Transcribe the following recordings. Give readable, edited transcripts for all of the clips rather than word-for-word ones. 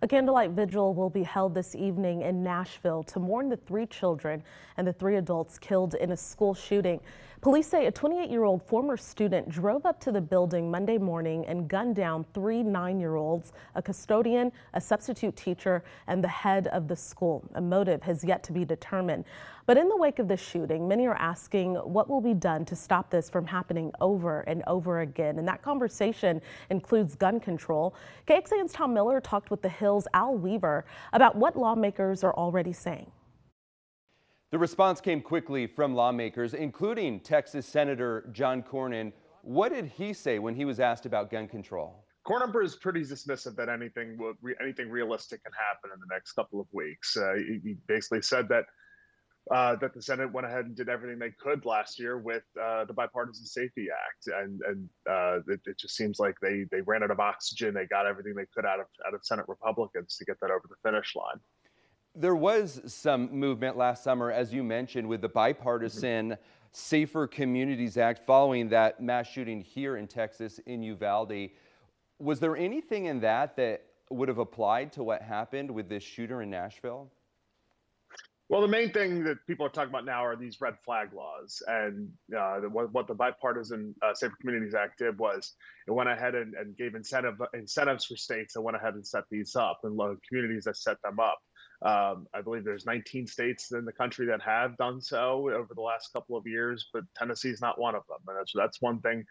A candlelight vigil will be held this evening in Nashville to mourn the 3 children and the 3 adults killed in a school shooting. Police say a 28-year-old former student drove up to the building Monday morning and gunned down 3 9-year-olds, a custodian, a substitute teacher, and the head of the school. A motive has yet to be determined. But in the wake of the shooting, many are asking what will be done to stop this from happening over and over again. And that conversation includes gun control. KXAN's Tom Miller talked with the Hill's Al Weaver about what lawmakers are already saying. The response came quickly from lawmakers, including Texas Senator John Cornyn. What did he say when he was asked about gun control? Cornyn is pretty dismissive that anything realistic can happen in the next couple of weeks. He basically said that that the Senate went ahead and did everything they could last year with the Bipartisan Safety Act, and it just seems like they ran out of oxygen. They got everything they could out of Senate Republicans to get that over the finish line. There was some movement last summer, as you mentioned, with the Bipartisan Safer Communities Act following that mass shooting here in Texas in Uvalde. Was there anything in that would have applied to what happened with this shooter in Nashville? Well, the main thing that people are talking about now are these red flag laws, and what the Bipartisan Safer Communities Act did was it went ahead and gave incentives for states that went ahead and set these up, and communities that set them up. I believe there's 19 states in the country that have done so over the last couple of years, but Tennessee is not one of them, and that's one thing.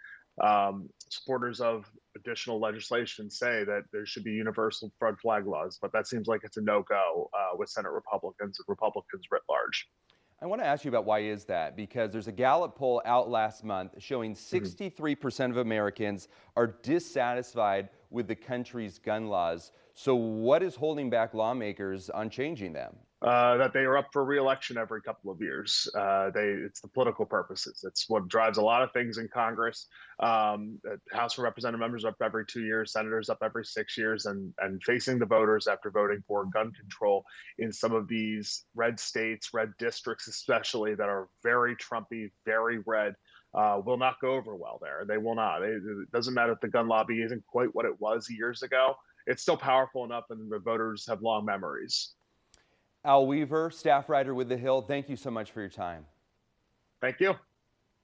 Supporters of additional legislation say that there should be universal red flag laws, but that seems like it's a no-go with Senate Republicans and Republicans writ large. I want to ask you about why is that? Because there's a Gallup poll out last month showing 63% of Americans are dissatisfied with the country's gun laws. So what is holding back lawmakers on changing them? That they are up for re-election every couple of years. It's the political purposes. It's what drives a lot of things in Congress. House of Representative members up every 2 years, senators up every 6 years, and facing the voters after voting for gun control in some of these red states, red districts especially, that are very Trumpy, very red, will not go over well there. They will not. It doesn't matter if the gun lobby isn't quite what it was years ago. It's still powerful enough, and the voters have long memories. Al Weaver, staff writer with The Hill, thank you so much for your time. Thank you.